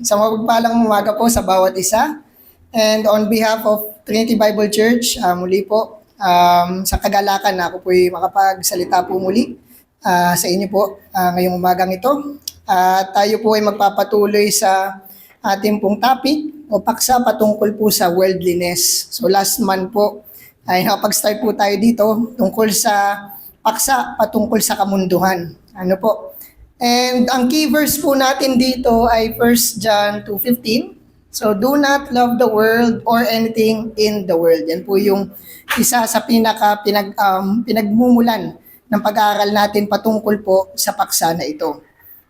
Sa mapagpalang umaga po sa bawat isa. And on behalf of Trinity Bible Church, muli po, sa kagalakan na ako po'y makapagsalita po muli sa inyo po ngayong umagang ito. Tayo po ay magpapatuloy sa ating pong topic o paksa patungkol po sa worldliness. So last month po ay nakapag-start po tayo dito tungkol sa paksa patungkol sa kamunduhan. Ano po? And ang key verse po natin dito ay 1 John 2:15. So, do not love the world or anything in the world. Yan po yung isa sa pinagmumulan ng pag-aaral natin patungkol po sa paksa na ito.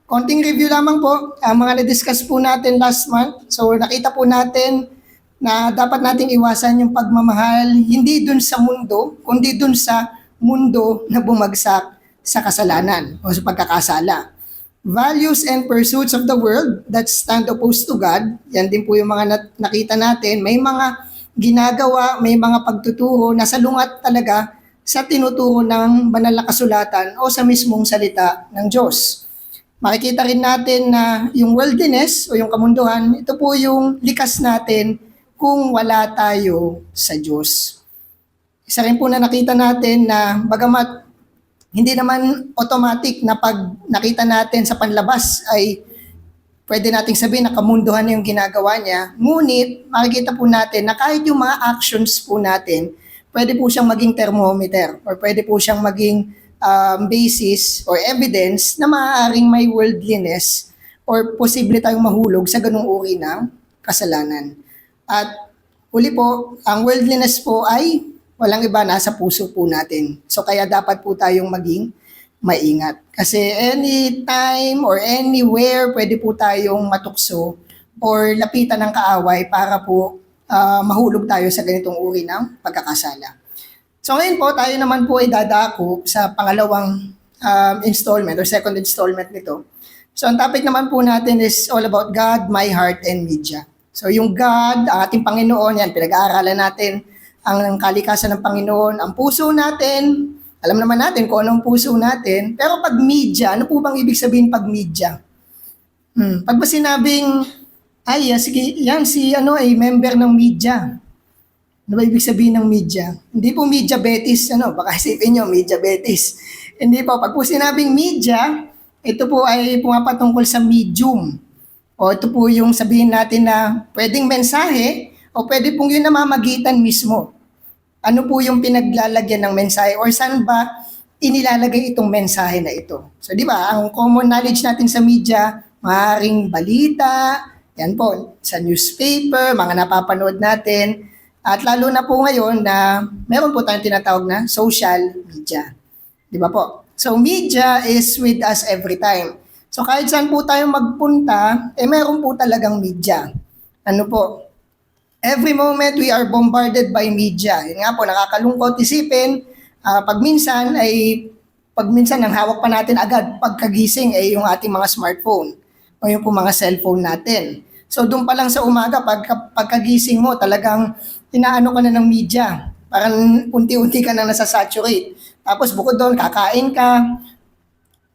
Konting review lamang po, ang mga na-discuss po natin last month. So, nakita po natin na dapat nating iwasan yung pagmamahal hindi dun sa mundo, kundi dun sa mundo na bumagsak sa kasalanan o sa pagkakasala. Values and pursuits of the world that stand opposed to God, yan din po yung mga nakita natin. May mga ginagawa, may mga pagtuturo na salungat talaga sa tinuturo ng banal na kasulatan o sa mismong salita ng Diyos. Makikita rin natin na yung worldliness o yung kamunduhan, ito po yung likas natin kung wala tayo sa Diyos. Isa rin po na nakita natin na bagamat hindi naman automatic na pag nakita natin sa panlabas ay pwede nating sabihin na kamunduhan yung ginagawa niya. Ngunit makikita po natin na kahit yung mga actions po natin, pwede po siyang maging thermometer or pwede po siyang maging basis or evidence na maaaring may worldliness or posible tayong mahulog sa ganung uri ng kasalanan. At uli po, ang worldliness po ay walang iba, nasa puso po natin. So kaya dapat po tayong maging maingat. Kasi anytime or anywhere pwede po tayong matukso or lapitan ng kaaway para po mahulog tayo sa ganitong uri ng pagkakasala. So ngayon po, tayo naman po ay dadako sa pangalawang installment or second installment nito. So ang topic naman po natin is all about God, my heart, and media. So yung God, ang ating Panginoon, yan, pinag-aaralan natin ang kalikasan ng Panginoon, ang puso natin, alam naman natin kung anong puso natin, pero pag media, ano po bang ibig sabihin pag media? Pag ba sinabing, ay, sige, yan si ay member ng media. Ano ba ibig sabihin ng media? Hindi po media betis, baka isipin nyo, media betis. Hindi po, pag po sinabing media, ito po ay pumapatungkol sa medium. O ito po yung sabihin natin na pwedeng mensahe o pwede pong yun namamagitan mismo. Ano po yung pinaglalagyan ng mensahe or saan ba inilalagay itong mensahe na ito. So di ba, ang common knowledge natin sa media, maaaring balita, yan po, sa newspaper, mga napapanood natin, at lalo na po ngayon na meron po tayong tinatawag na social media. Di ba po? So media is with us every time. So kahit saan po tayo magpunta, meron po talagang media. Ano po? Every moment we are bombarded by media. Yun nga po, nakakalungkot isipin. Pag minsan ang hawak pa natin agad pagkagising ay yung ating mga smartphone o yung po mga cellphone natin. So doon pa lang sa umaga, pagkagising mo, talagang inaano ka na ng media. Parang unti-unti ka na nasa-saturate. Tapos bukod doon, kakain ka,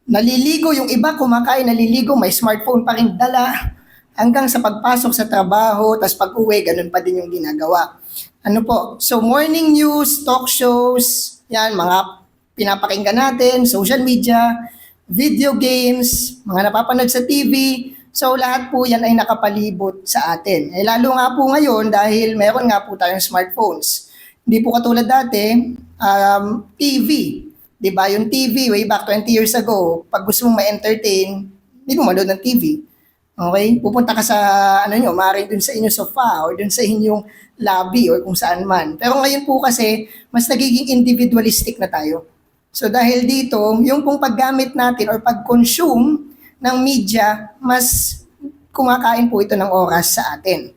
naliligo, yung iba kumakain, naliligo, may smartphone pa rin dala. Hanggang sa pagpasok sa trabaho, tapos pag-uwi, ganun pa din yung ginagawa. Ano po? So morning news, talk shows, yan, mga pinapakinggan natin, social media, video games, mga napapanood sa TV. So lahat po yan ay nakapalibot sa atin. Lalo nga po ngayon dahil meron nga po tayong smartphones. Hindi po katulad dati, TV. Diba? Yung TV, way back 20 years ago, pag gusto mong ma-entertain, hindi mo manood ng TV. Okay? Pupunta ka sa, maaaring dun sa inyong sofa or dun sa inyong lobby or kung saan man. Pero ngayon po kasi, mas nagiging individualistic na tayo. So dahil dito, yung pong paggamit natin or pag-consume ng media, mas kumakain po ito ng oras sa atin.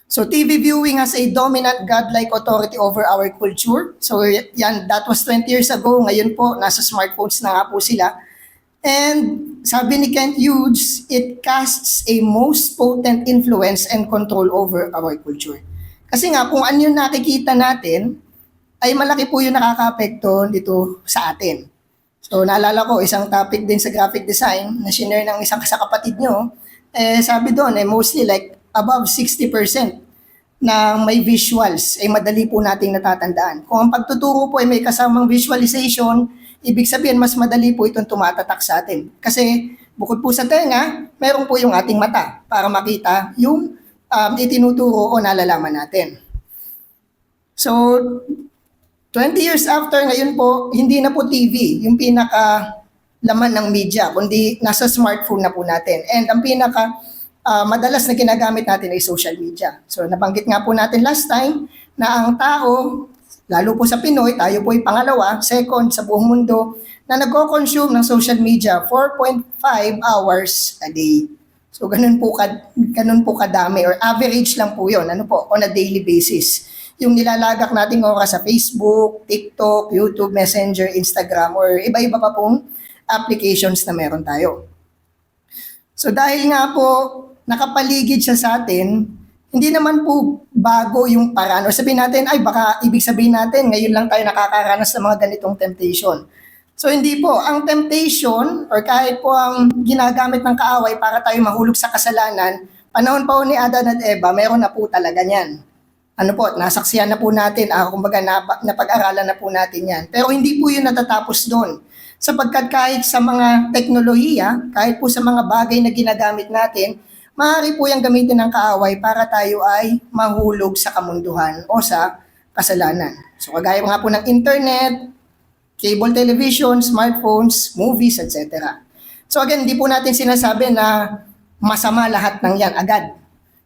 So TV viewing has a dominant godlike authority over our culture. So yan, that was 20 years ago. Ngayon po, nasa smartphones na nga po sila. And sabi ni Kent Hughes, it casts a most potent influence and control over our culture. Kasi nga, kung ano yung nakikita natin, ay malaki po yung nakaka-apekto dito sa atin. So naalala ko, isang topic din sa graphic design na shinare ng isang sa kapatid nyo, sabi doon, mostly like above 60% na may visuals, madali po nating natatandaan. Kung ang pagtuturo po ay may kasamang visualization, ibig sabihin mas madali po itong tumatatak sa atin. Kasi bukod po sa tenga, meron po yung ating mata para makita yung itinuturo o nalalaman natin. So, 20 years after, ngayon po, hindi na po TV yung pinaka laman ng media, kundi nasa smartphone na po natin. And ang pinaka madalas na ginagamit natin ay social media. So nabanggit nga po natin last time na ang tao, lalo po sa Pinoy, tayo po ay pangalawa, second sa buong mundo, na nagko-consume ng social media 4.5 hours a day. So ganun po kadami or average lang po yun, on a daily basis. Yung nilalagak nating oras sa Facebook, TikTok, YouTube, Messenger, Instagram, or iba-iba pa pong applications na meron tayo. So dahil nga po nakapaligid siya sa atin, hindi naman po bago yung paraan. O sabihin natin, baka ibig sabihin natin, ngayon lang tayo nakakaranas ng mga ganitong temptation. So hindi po, ang temptation or kahit po ang ginagamit ng kaaway para tayo mahulog sa kasalanan, panahon pa po ni Adan at Eva, meron na po talaga niyan. Nasaksihan na po natin, kumbaga napag-aralan na po natin yan. Pero hindi po yun natatapos doon. Sapagkat kahit sa mga teknolohiya, kahit po sa mga bagay na ginagamit natin, maaari po yung gamitin ng kaaway para tayo ay mahulog sa kamunduhan o sa kasalanan. So kagaya nga po ng internet, cable television, smartphones, movies, etc. So again, hindi po natin sinasabi na masama lahat ng yan agad.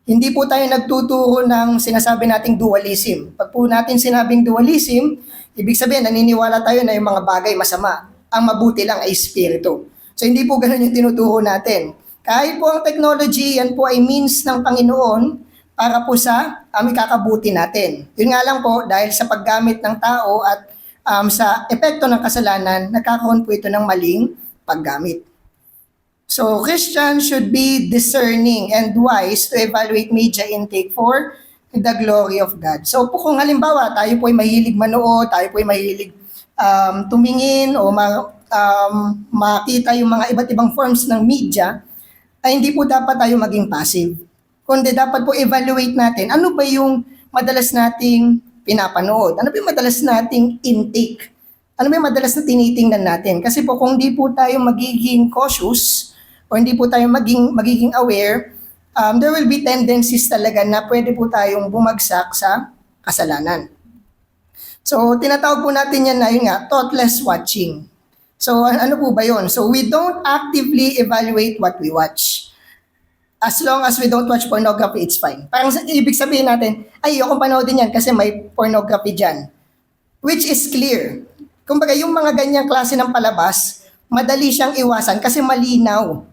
Hindi po tayo nagtuturo ng sinasabi nating dualism. Pag po natin sinabing dualism, ibig sabihin naniniwala tayo na yung mga bagay masama. Ang mabuti lang ay espiritu. So hindi po ganun yung tinuturo natin. Kahit po ang technology, yan po ay means ng Panginoon para po sa ikakabuti natin. Yun nga lang po, dahil sa paggamit ng tao at sa epekto ng kasalanan, nagkakaroon po ito ng maling paggamit. So, Christians should be discerning and wise to evaluate media intake for the glory of God. So, kung halimbawa, tayo po ay mahilig manood, tayo po ay mahilig tumingin o makita yung mga iba't ibang forms ng media, ay hindi po dapat tayo maging passive. Kundi dapat po evaluate natin ano ba yung madalas nating pinapanood, ano ba yung madalas nating intake, ano ba yung madalas na tinitingnan natin. Kasi po kung hindi po tayo magiging cautious, o hindi po tayo magiging aware, there will be tendencies talaga na pwede po tayong bumagsak sa kasalanan. So, tinatawag po natin yan na yun nga, thoughtless watching. So, ano po ba yun? So, we don't actively evaluate what we watch. As long as we don't watch pornography, it's fine. Parang ibig sabihin natin, ayokong panoodin yan kasi may pornography dyan. Which is clear. Kumbaga, yung mga ganyang klase ng palabas, madali siyang iwasan kasi malinaw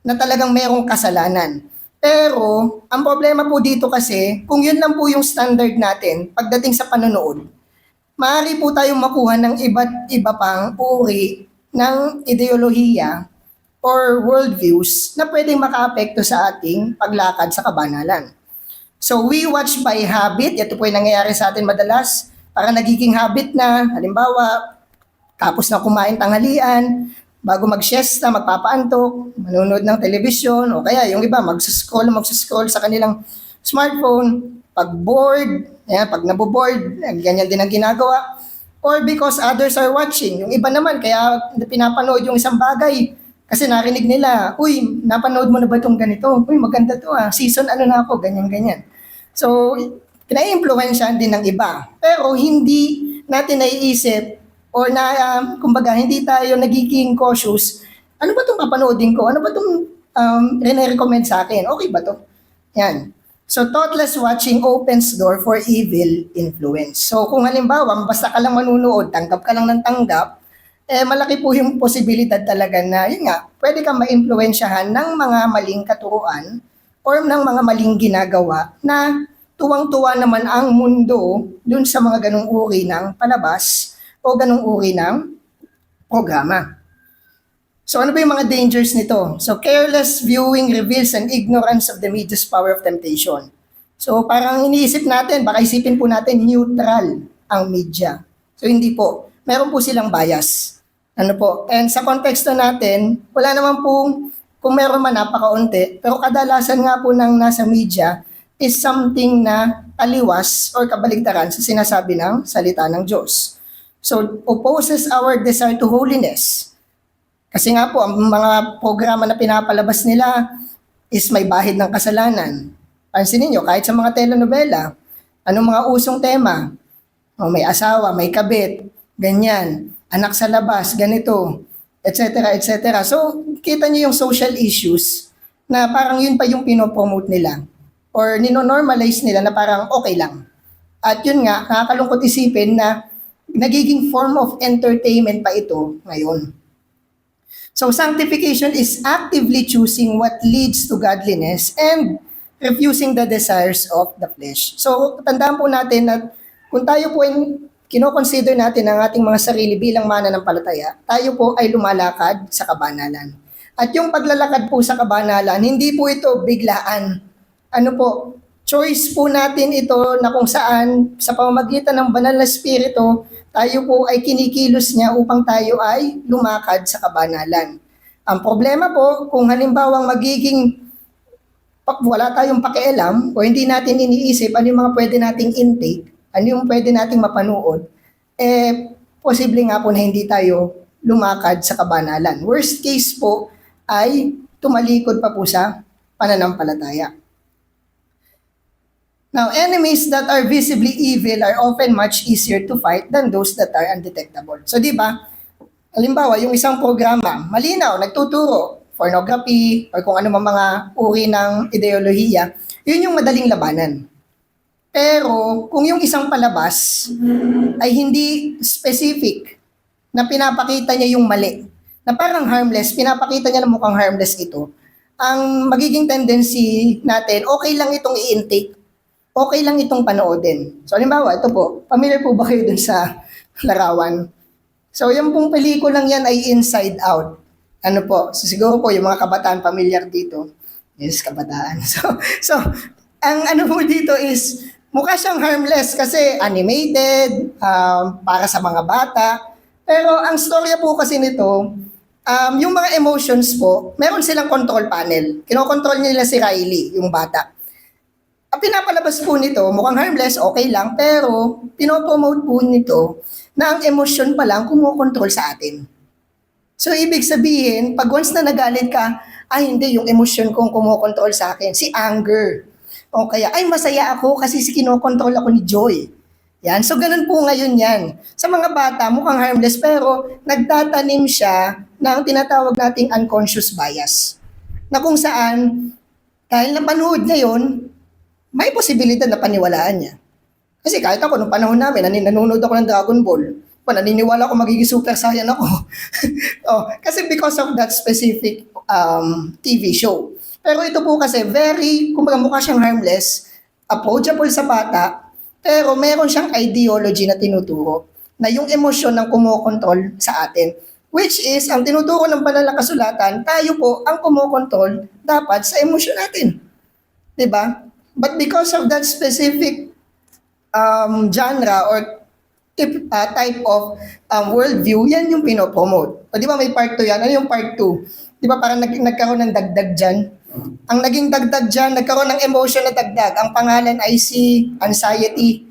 na talagang merong kasalanan. Pero, ang problema po dito kasi, kung yun lang po yung standard natin pagdating sa panonood, maaari po tayong makuha ng iba't iba pang uri ng ideolohiya or worldviews na pwedeng makaapekto sa ating paglakad sa kabanalan. So, we watch by habit. Ito po yung nangyayari sa atin madalas. Para nagiging habit na, halimbawa, tapos na kumain tanghalian, bago mag-siesta, magpapaantok, manonood ng telebisyon, o kaya yung iba, magsascroll sa kanilang smartphone, pag bored, pag naboboard, ganyan din ang ginagawa. Or because others are watching. Yung iba naman, kaya pinapanood yung isang bagay, kasi narinig nila, uy, napanood mo na ba itong ganito? Uy, maganda to season ano na ako, ganyan-ganyan. So, pinai-influensyan din ng iba. Pero hindi natin naiisip or kumbaga, hindi tayo nagiging cautious. Ano ba itong papanoodin ko? Ano ba itong recommend sa akin? Okay ba to? Yan. So, thoughtless watching opens door for evil influence. So, kung halimbawa, basta ka lang manunood, tanggap ka lang ng tanggap, malaki po yung posibilidad talaga na, yun nga, pwede kang ma-influensyahan ng mga maling katuruan or ng mga maling ginagawa na tuwang-tuwa naman ang mundo dun sa mga ganung uri ng palabas o ganung uri ng programa. So ano ba yung mga dangers nito? So careless viewing reveals an ignorance of the media's power of temptation. So parang iniisip natin, baka isipin po natin neutral ang media. So hindi po. Meron po silang bias. Ano po? And sa konteksto natin, wala naman pong Kung meron man, napakaunti. Pero kadalasan nga po ng nasa media is something na taliwas or kabaligtaran sa sinasabi ng salita ng Diyos. So, opposes our desire to holiness. Kasi nga po, ang mga programa na pinapalabas nila is may bahid ng kasalanan. Pansinin nyo, kahit sa mga telenovela, anong mga usong tema? O, may asawa, may kabit, ganyan, anak sa labas, ganito, etc. etc. So, kita nyo yung social issues na parang yun pa yung pinopromote nila or ninonormalize nila na parang okay lang. At yun nga, nakakalungkot isipin na nagiging form of entertainment pa ito ngayon. So, sanctification is actively choosing what leads to godliness and refusing the desires of the flesh. So, tandaan po natin na kung tayo po ay kino-consider natin ang ating mga sarili bilang mananampalataya, tayo po ay lumalakad sa kabanalan. At yung paglalakad po sa kabanalan, hindi po ito biglaan. Ano po, choice po natin ito na kung saan sa pamamagitan ng banal na spirito, tayo po ay kinikilos niya upang tayo ay lumakad sa kabanalan. Ang problema po, kung halimbawang magiging wala tayong pakialam o hindi natin iniisip ano yung mga pwede nating intake, ano yung pwede nating mapanood, posible nga po na hindi tayo lumakad sa kabanalan. Worst case po ay tumalikod pa po sa pananampalataya. Now, enemies that are visibly evil are often much easier to fight than those that are undetectable. So, di ba, halimbawa, yung isang programa, malinaw, nagtuturo, pornography, or kung ano mga uri ng ideolohiya, yun yung madaling labanan. Pero, kung yung isang palabas ay hindi specific na pinapakita niya yung mali, na parang harmless, pinapakita niya na mukhang harmless ito, ang magiging tendency natin, okay lang itong i-intake, okay lang itong panoodin. So, halimbawa, ito po, familiar po ba kayo dun sa larawan? So, yung pong pelikulang yan ay Inside Out. Ano po, so siguro po yung mga kabataan familiar dito. Yes, kabataan. So ang ano po dito is, mukha siyang harmless kasi animated, para sa mga bata. Pero ang storya po kasi nito, yung mga emotions po, meron silang control panel. Kinokontrol nila si Riley, yung bata. Ang pinapalabas po nito, mukhang harmless, okay lang, pero pinopromote po nito na ang emosyon pa lang kumokontrol sa atin. So, ibig sabihin, pag once na nagalit ka, ay hindi, yung emosyon kong kumokontrol sa akin, si anger. O kaya, ay masaya ako kasi kinokontrol ako ni Joy. Yan, so ganun po ngayon yan. Sa mga bata, mukhang harmless, pero nagtatanim siya ng tinatawag nating unconscious bias. Na kung saan, dahil napanood niya yun, may posibilidad na paniwalaan niya. Kasi kahit ako, nung panahon namin, nanonood ako ng Dragon Ball, naniniwala ako magiging super saiyan ako. Kasi because of that specific TV show. Pero ito po kasi kumbaga mukha siyang harmless, approachable sa bata, pero meron siyang ideology na tinuturo na yung emosyon ng kumokontrol sa atin. Which is, ang tinuturo ng banal na kasulatan, tayo po ang kumokontrol dapat sa emosyon natin. Diba? But because of that specific genre or type of worldview, yan yung pinopromote. O di ba may part 2 yan? Ano yung part 2? Di ba parang nagkaroon ng dagdag dyan? Ang naging dagdag dyan, nagkaroon ng emotion na dagdag. Ang pangalan ay si anxiety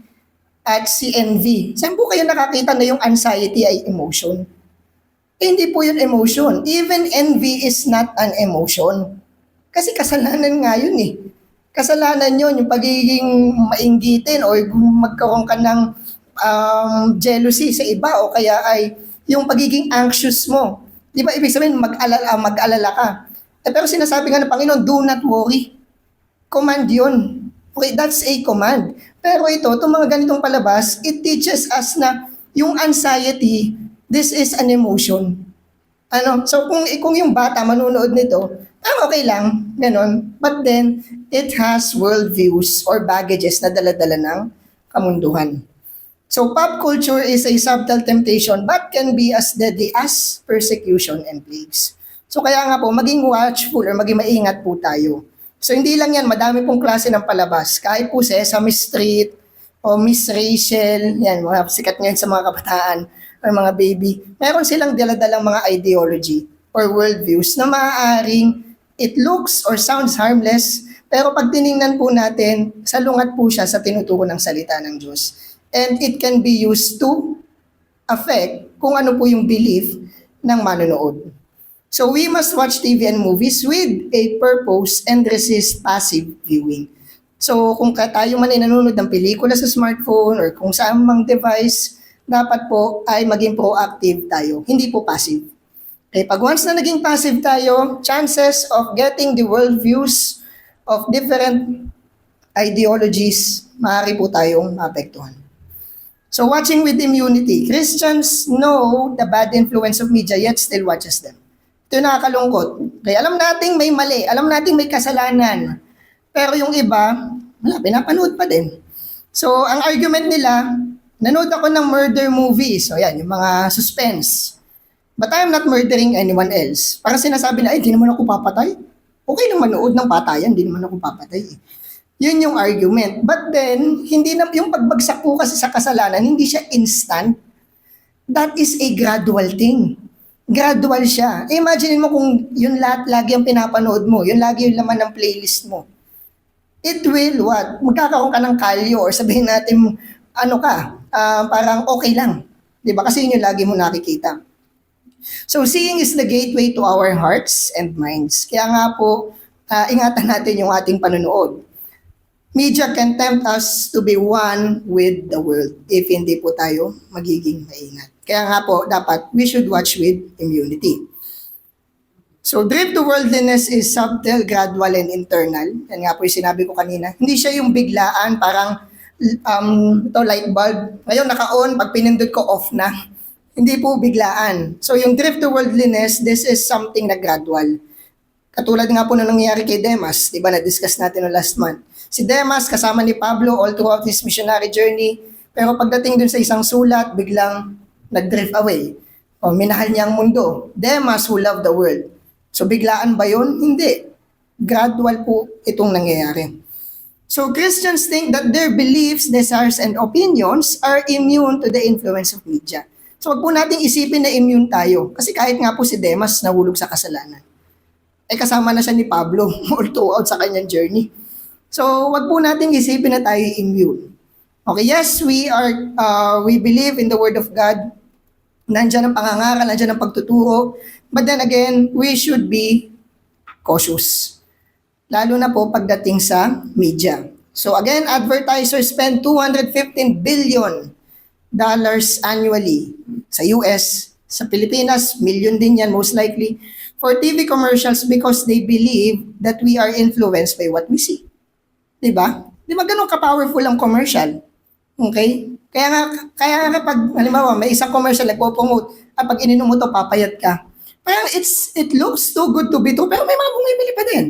at si envy. Saan po kayo nakakita na yung anxiety ay emotion? Hindi po yun emotion. Even envy is not an emotion. Kasi kasalanan nga yun eh. Kasalanan yun, yung pagiging mainggitin o magkaroon ka ng jealousy sa iba o kaya ay yung pagiging anxious mo. Di ba ibig sabihin mag-alala ka. Pero sinasabi nga ng Panginoon, do not worry. Command yun. Okay, that's a command. Pero ito, itong mga ganitong palabas, it teaches us na yung anxiety, this is an emotion. So kung yung bata manunood nito, okay lang, ganon. But then, it has worldviews or baggages na dala-dala ng kamunduhan. So, pop culture is a subtle temptation but can be as deadly as persecution and plagues. So, kaya nga po, maging watchful or maging maingat po tayo. So, hindi lang yan, madami pong klase ng palabas. Kahit po Sesame Street o Miss Rachel, yan, mga sikat ngayon sa mga kabataan or mga baby. Meron silang daladalang mga ideology or worldviews na maaaring It looks or sounds harmless, pero pag tiningnan po natin, salungat po siya sa tinuturo ng salita ng Diyos. And it can be used to affect kung ano po yung belief ng manonood. So we must watch TV and movies with a purpose and resist passive viewing. So kung tayo man ay nanonood ng pelikula sa smartphone or kung saan mang device, dapat po ay maging proactive tayo, hindi po passive. Okay, pag once na naging passive tayo, chances of getting the worldviews of different ideologies, maaari po tayong maapektuhan. So watching with immunity, Christians know the bad influence of media yet still watches them. Ito yung nakakalungkot. Kaya alam nating may mali, alam nating may kasalanan, pero yung iba, wala, pinapanood pa din. So, ang argument nila, nanood ako ng murder movies. So, yan, yung mga suspense. But I am not murdering anyone else. Parang sinasabi na, di naman ako papatay. Okay lang manood ng patayan, di naman ako papatay. Yun yung argument. But then, hindi na, yung pagbagsak po kasi sa kasalanan, hindi siya instant. That is a gradual thing. Gradual siya. Imagine mo kung yun lahat, lagi ang pinapanood mo, yun lagi yung laman ng playlist mo. It will what? Magkakaroon ka ng kalyo or sabihin natin, ano ka, parang okay lang. Diba? Kasi yun yung lagi mo nakikita. So seeing is the gateway to our hearts and minds. Kaya nga po, ingatan natin yung ating panonood. Media can tempt us to be one with the world if hindi po tayo magiging maingat. Kaya nga po, dapat we should watch with immunity. So, drift to worldliness is subtle, gradual, and internal. Yan nga po yung sinabi ko kanina. Hindi siya yung biglaan, parang ito light bulb. Ngayon, naka-on, pag pinindot ko, off na. Hindi po biglaan. So, yung drift to worldliness, this is something na gradual. Katulad nga po na nangyayari kay Demas, di ba, na-discuss natin no last month. Si Demas, kasama ni Pablo all throughout his missionary journey, pero pagdating dun sa isang sulat, biglang nag-drift away. O, minahal niya ang mundo. Demas who loved the world. So, biglaan ba yun? Hindi. Gradual po itong nangyayari. So, Christians think that their beliefs, desires, and opinions are immune to the influence of media. So, wag po nating isipin na immune tayo. Kasi kahit nga po si Demas nahulog sa kasalanan. Kasama na siya ni Pablo all throughout sa kanyang journey. So, wag po nating isipin na tayo immune. Okay, yes, we believe in the Word of God. Nandiyan ang pangangaral, nandiyan ang pagtuturo. But then again, we should be cautious. Lalo na po pagdating sa media. So again, advertisers spend $215 billion annually sa US. Sa Pilipinas, million din yan most likely, for TV commercials because they believe that we are influenced by what we see. Diba? Di ba ganun ka-powerful ang commercial? Okay? Kaya nga pag, halimbawa, may isang commercial nagpo-promote, pag ininom mo to, papayat ka. Parang it looks too good to be true, pero may mga bumibili pa din.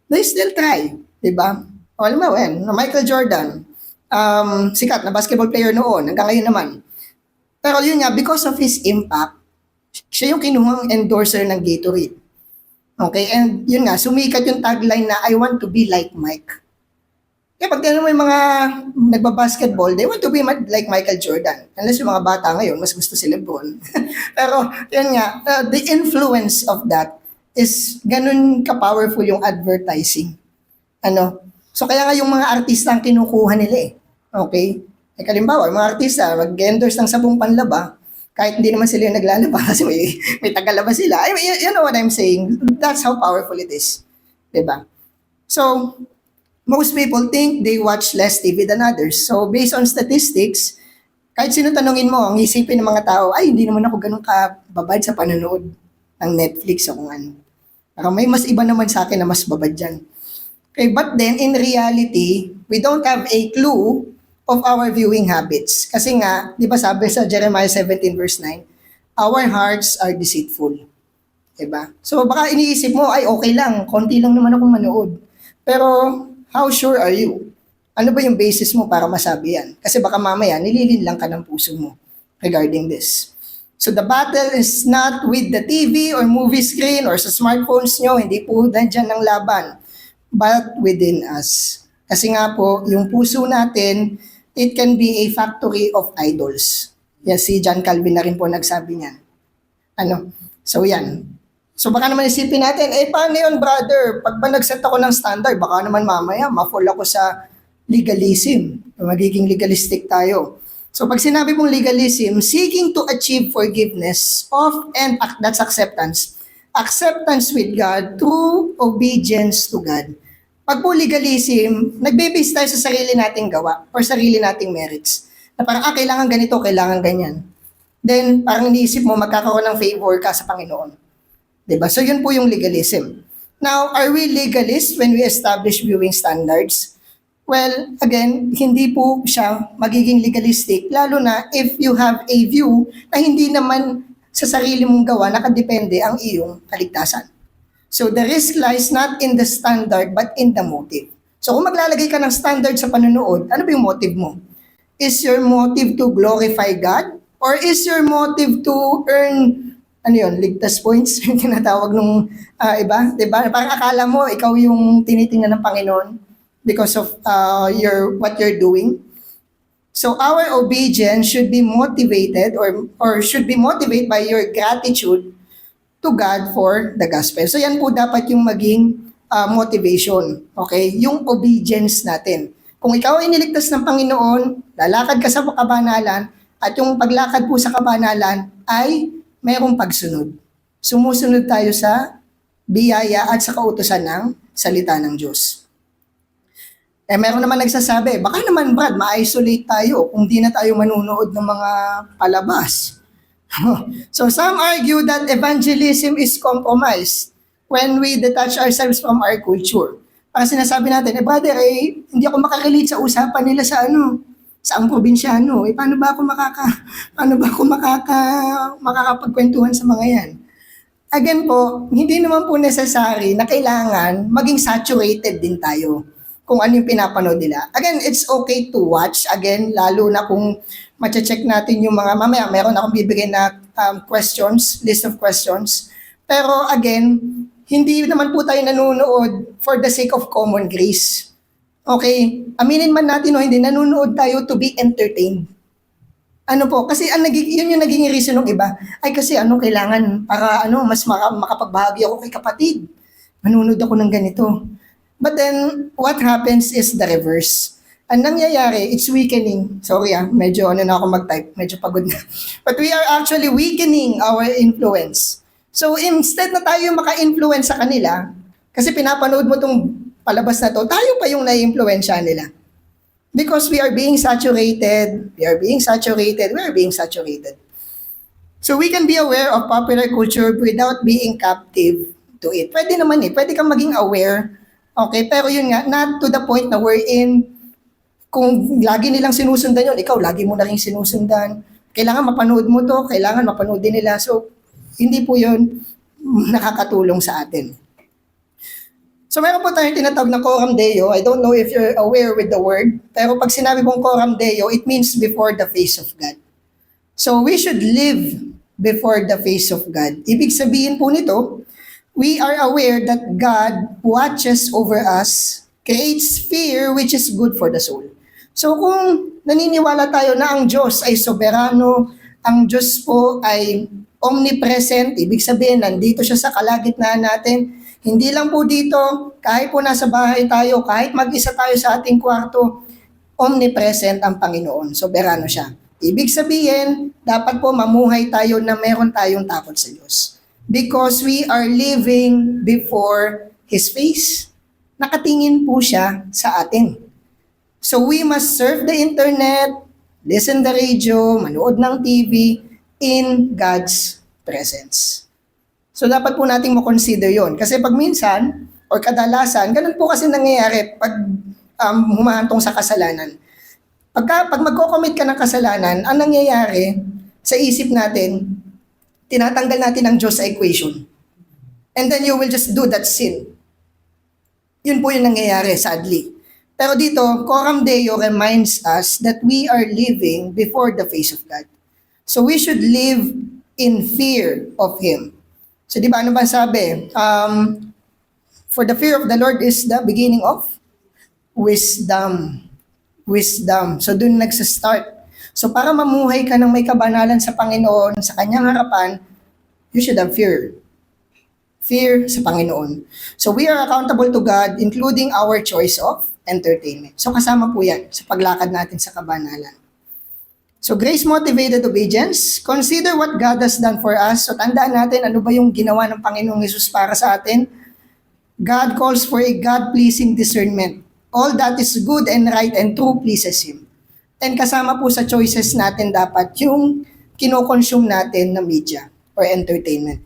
They still try, di ba? O halimbawa, Michael Jordan, sikat na basketball player noon, hanggang ngayon naman. Pero yun nga, because of his impact, siya yung kinuhang endorser ng Gatorade. Okay, and yun nga, sumikat yung tagline na, I want to be like Mike. Kaya pag tinanong mo yung mga nagbabasketball, they want to be like Michael Jordan. Unless yung mga bata ngayon, mas gusto si LeBron. Pero, yun nga, the influence of that is ganun ka-powerful yung advertising. So, kaya nga yung mga artista ang kinukuha nila eh. Okay? Kalimbawa, yung mga artista, mag-endorse ng sabong panlaba, kahit hindi naman sila yung naglalaba kasi may tagalaba sila. You know what I'm saying? That's how powerful it is. Diba? So, most people think they watch less TV than others. So, based on statistics, kahit sino tanungin mo, ang isipin ng mga tao, ay, hindi naman ako ganun kababad sa panonood ng Netflix o kung ano. Parang may mas iba naman sa akin na mas babad dyan. Okay, but then, in reality, we don't have a clue of our viewing habits. Kasi nga, di ba sabi sa Jeremiah 17 verse 9, our hearts are deceitful. Diba? So, baka iniisip mo, ay, okay lang, konti lang naman akong manood. Pero, how sure are you? Ano ba yung basis mo para masabi yan? Kasi baka mamaya, nililin lang ka ng puso mo regarding this. So the battle is not with the TV or movie screen or sa smartphones nyo, hindi po nandiyan ng laban, but within us. Kasi nga po, yung puso natin, it can be a factory of idols. Yes, si John Calvin na rin po nagsabi niyan. So yan. So baka naman isipin natin, paano yun brother? Pag ba nag-set ako ng standard, baka naman mamaya ma-fall ako sa legalism. Magiging legalistic tayo. So pag sinabi mong legalism, seeking to achieve forgiveness of and that's acceptance. Acceptance with God through obedience to God. Pag po legalism, nagbe-base tayo sa sarili nating gawa or sarili nating merits. Na parang, kailangan ganito, kailangan ganyan. Then, parang iniisip mo, magkakaroon ng favor ka sa Panginoon. Diba? So, yun po yung legalism. Now, are we legalist when we establish viewing standards? Well, again, hindi po siya magiging legalistic, lalo na if you have a view na hindi naman sa sarili mong gawa nakadepende ang iyong kaligtasan. So the risk lies not in the standard but in the motive. So kung maglalagay ka ng standard sa panonood, ano ba yung motive mo? Is your motive to glorify God? Or is your motive to earn, ligtas points, yung tinatawag nung iba? Diba? Parang akala mo, ikaw yung tinitingnan ng Panginoon because of what you're doing. So our obedience should be motivated or should be motivated by your gratitude to God for the gospel. So yan po dapat yung maging motivation. Okay? Yung obedience natin. Kung ikaw ay niligtas ng Panginoon, lalakad ka sa kabanalan, at yung paglakad po sa kabanalan ay mayroong pagsunod. Sumusunod tayo sa biyaya at sa kautusan ng salita ng Diyos. Meron naman nagsasabi, baka naman Brad, ma-isolate tayo kung di na tayo manunood ng mga palabas. So some argue that evangelism is compromised when we detach ourselves from our culture. Parang sinasabi natin, brother, hindi ako makarelate sa usapan nila sa sa ang probinsyano. Paano ba ako makakapagkwentuhan sa mga yan? Again po, hindi naman po necessary na kailangan maging saturated din tayo kung ano yung pinapanood nila. Again, it's okay to watch. Again, lalo na kung mache-check natin yung mga, mamaya meron akong bibigay na list of questions. Pero again, hindi naman po tayo nanonood for the sake of common grace. Okay? Aminin man natin o hindi, nanonood tayo to be entertained. Kasi yun yung naging reason ng iba. Kasi kailangan para mas makapagbahagi ako kay kapatid. Manonood ako ng ganito. But then, what happens is the reverse. Ang nangyayari, it's weakening. Sorry medyo na ako mag-type, medyo pagod na. But we are actually weakening our influence. So instead na tayo maka-influence sa kanila, kasi pinapanood mo tong palabas na to, tayo pa yung na-influensya nila. Because we are being saturated. So we can be aware of popular culture without being captive to it. Pwede naman pwede kang maging aware. Okay, pero yun nga, not to the point na we're in, kung lagi nilang sinusundan yun, ikaw lagi mo na rin sinusundan. Kailangan mapanood mo to, kailangan mapanood din nila. So, hindi po yun nakakatulong sa atin. So, meron po tayong tinatawag na Coram Deo. I don't know if you're aware with the word, pero pag sinabi mong Coram Deo, it means before the face of God. So, we should live before the face of God. Ibig sabihin po nito, we are aware that God watches over us, creates fear which is good for the soul. So kung naniniwala tayo na ang Diyos ay soberano, ang Diyos po ay omnipresent, ibig sabihin nandito siya sa kalagitnaan natin. Hindi lang po dito, kahit po nasa bahay tayo, kahit mag-isa tayo sa ating kwarto, omnipresent ang Panginoon, soberano siya. Ibig sabihin, dapat po mamuhay tayo na meron tayong takot sa Diyos. Because we are living before His face. Nakatingin po siya sa atin. So we must surf the internet, listen the radio, manood ng TV in God's presence. So dapat po nating mo-consider yon. Kasi pag minsan, or kadalasan, ganun po kasi nangyayari pag humahantong sa kasalanan. Pag magko-commit ka ng kasalanan, ang nangyayari sa isip natin, tinatanggal natin ang Diyos sa equation. And then you will just do that sin. Yun po yung nangyayari, sadly. Pero dito, Coram Deo reminds us that we are living before the face of God. So we should live in fear of Him. So di ba ano ba sabi? For the fear of the Lord is the beginning of wisdom. Wisdom. So dun nagsa-start. So para mamuhay ka ng may kabanalan sa Panginoon, sa Kanyang harapan, you should have fear. fear sa Panginoon. So we are accountable to God, including our choice of entertainment. So kasama po yan sa paglakad natin sa kabanalan. So grace-motivated obedience, consider what God has done for us. So tandaan natin ano ba yung ginawa ng Panginoong Hesus para sa atin. God calls for a God-pleasing discernment. All that is good and right and true pleases Him. And kasama po sa choices natin dapat yung kinokonsume natin na media or entertainment.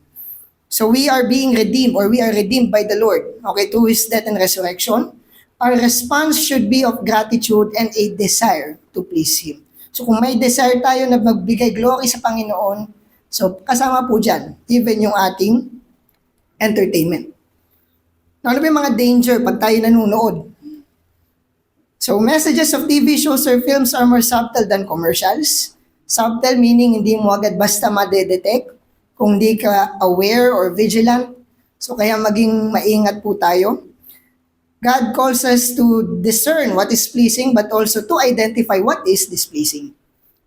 So we are being redeemed or we are redeemed by the Lord, okay, through His death and resurrection. Our response should be of gratitude and a desire to please Him. So kung may desire tayo na magbigay glory sa Panginoon, so kasama po dyan, even yung ating entertainment. Ano ba yung mga danger pag tayo nanonood? So messages of TV shows or films are more subtle than commercials. Subtle meaning hindi mo agad basta madedetect kung di ka aware or vigilant. So kaya maging maingat po tayo. God calls us to discern what is pleasing but also to identify what is displeasing.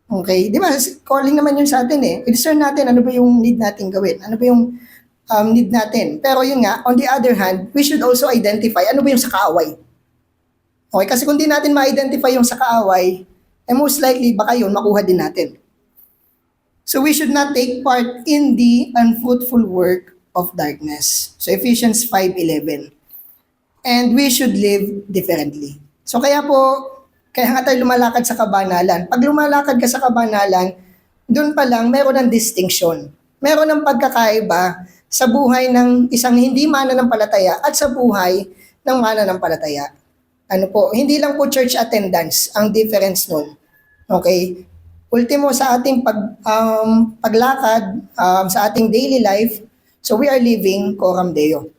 Okay? Di ba? Calling naman yun sa atin eh. I-discern natin ano ba yung need natin gawin. Ano ba yung need natin. Pero yun nga, on the other hand, we should also identify ano ba yung sa kaaway. Okay? Kasi kung di natin ma-identify yung sa kaaway, eh most likely baka yun makuha din natin. So we should not take part in the unfruitful work of darkness. So Ephesians 5:11. And we should live differently. So kaya nga tayo lumalakad sa kabanalan. Pag lumalakad ka sa kabanalan, doon pa lang meron ng distinction. Meron ng pagkakaiba sa buhay ng isang hindi mananampalataya at sa buhay ng mananampalataya. Hindi lang po church attendance ang difference nun. Okay? Ultimo sa ating paglakad, sa ating daily life, so we are living coram Deo.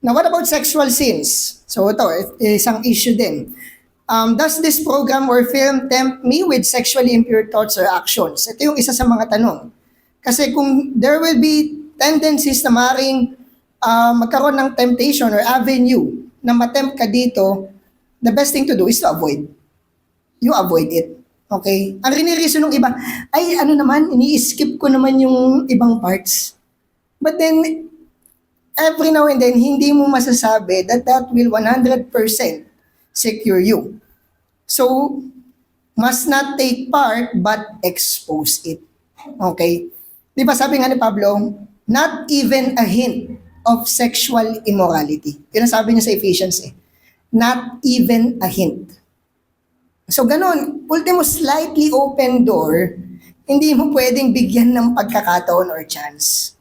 Now, what about sexual sins? So ito, isang issue din. Does this program or film tempt me with sexually impure thoughts or actions? Ito yung isa sa mga tanong. Kasi kung there will be tendencies na maaaring magkaroon ng temptation or avenue na matempt ka dito, the best thing to do is to avoid. You avoid it. Okay? Ang riniriso ng iba, ay ini-skip ko naman yung ibang parts. But then, every now and then, hindi mo masasabi that will 100% secure you. So, must not take part but expose it. Okay? Di ba sabi nga ni Pablo, not even a hint of sexual immorality. Yun ang sabi niya sa Ephesians eh. Not even a hint. So ganun, ultimo slightly open door, hindi mo pwedeng bigyan ng pagkakataon or chance.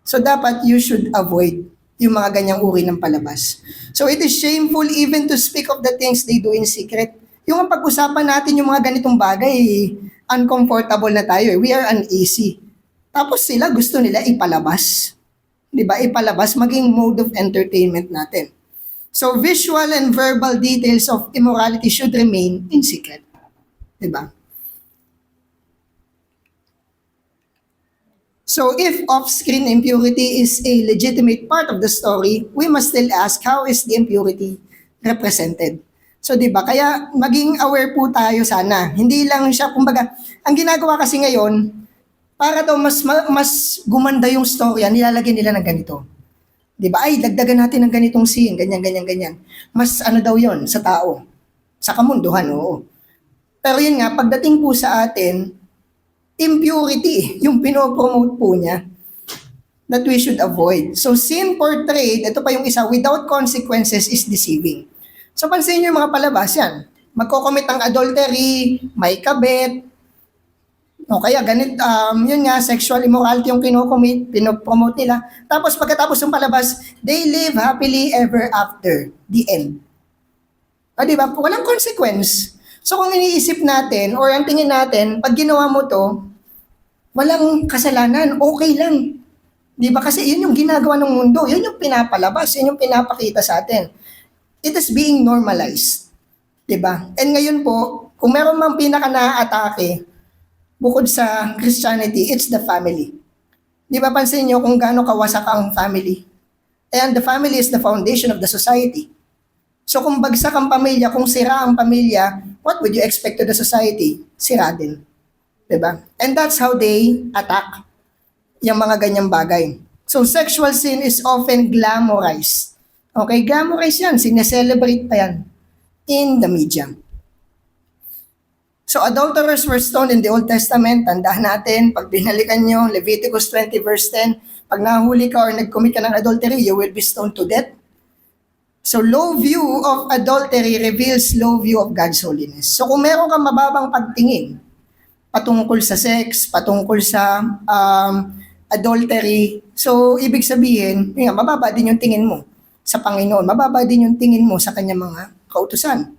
So dapat you should avoid yung mga ganyang uri ng palabas. So it is shameful even to speak of the things they do in secret. Yung pag-usapan natin yung mga ganitong bagay, uncomfortable na tayo. We are uneasy. Tapos sila gusto nila ipalabas. Diba? Ipalabas maging mode of entertainment natin. So visual and verbal details of immorality should remain in secret. Diba? So if off-screen impurity is a legitimate part of the story, we must still ask how is the impurity represented. So 'di ba? Kaya maging aware po tayo sana. Hindi lang siya kumbaga, ang ginagawa kasi ngayon para daw mas gumanda yung storya, nilalagyan nila ng ganito. 'Di ba? Ay, dagdagan natin ng ganitong scene, ganyan. Mas daw 'yon sa tao. Sa kamunduhan, oo. Pero yun nga, pagdating po sa atin, impurity, yung pinopromote po niya that we should avoid. So sin portrayed, ito pa yung isa, without consequences is deceiving. So pansin nyo yung mga palabas yan. Magkocommit ng adultery, may kabit, o kaya yun nga, sexual immorality yung pinopromote nila. Tapos pagkatapos ng palabas, they live happily ever after the end. O diba? Walang consequence. So kung iniisip natin, or ang tingin natin, pag ginawa mo to, walang kasalanan, okay lang. Di ba? Kasi yun yung ginagawa ng mundo, yun yung pinapalabas, yun yung pinapakita sa atin. It is being normalized. Di ba? And ngayon po, kung meron mang pinaka-na-atake, bukod sa Christianity, it's the family. Di ba pansin nyo kung gaano kawasak ang family? And the family is the foundation of the society. So kung bagsak ang pamilya, kung sira ang pamilya, what would you expect to the society? Sira din. Diba? And that's how they attack yung mga ganyang bagay. So sexual sin is often glamorized. Okay, glamorized yan. Sineselebrate pa yan in the media. So adulterers were stoned in the Old Testament. Tandaan natin, pag binalikan nyo, Leviticus 20 verse 10, pag nahuli ka or nag-commit ka ng adultery, you will be stoned to death. So low view of adultery reveals low view of God's holiness. So kung meron kang mababang pagtingin patungkol sa sex, patungkol sa adultery, so ibig sabihin, yun nga, mababa din yung tingin mo sa Panginoon. Mababa din yung tingin mo sa kanyang mga kautusan.